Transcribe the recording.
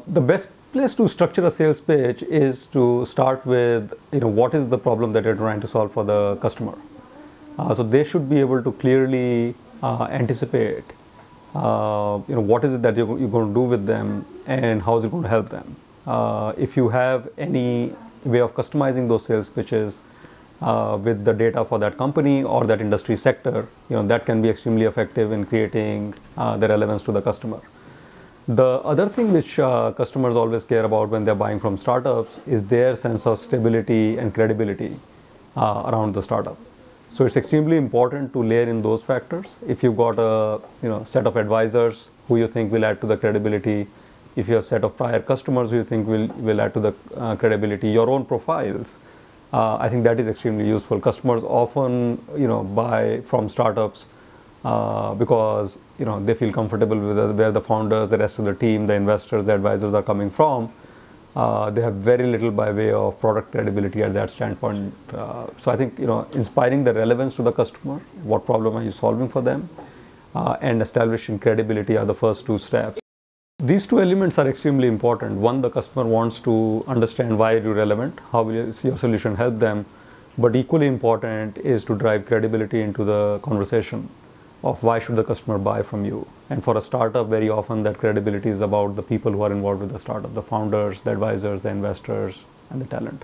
The best place to structure a sales pitch is to start with, what is the problem that you're trying to solve for the customer. So they should be able to clearly anticipate, what is it that you're going to do with them and how is it going to help them. If you have any way of customizing those sales pitches with the data for that company or that industry sector, that can be extremely effective in creating the relevance to the customer. The other thing which customers always care about when they're buying from startups is their sense of stability and credibility around the startup. So it's extremely important to layer in those factors. If you've got a set of advisors who you think will add to the credibility, if you have a set of prior customers who you think will add to the credibility, your own profiles, I think that is extremely useful. Customers often buy from startups because they feel comfortable with where the founders, the rest of the team, the investors, the advisors are coming from. They have very little by way of product credibility at that standpoint. So I think inspiring the relevance to the customer, what problem are you solving for them, and establishing credibility are the first two steps. These two elements are extremely important. One, the customer wants to understand why you're relevant, how will your solution help them, but equally important is to drive credibility into the conversation of why should the customer buy from you. And for a startup, very often that credibility is about the people who are involved with the startup, the founders, the advisors, the investors, and the talent.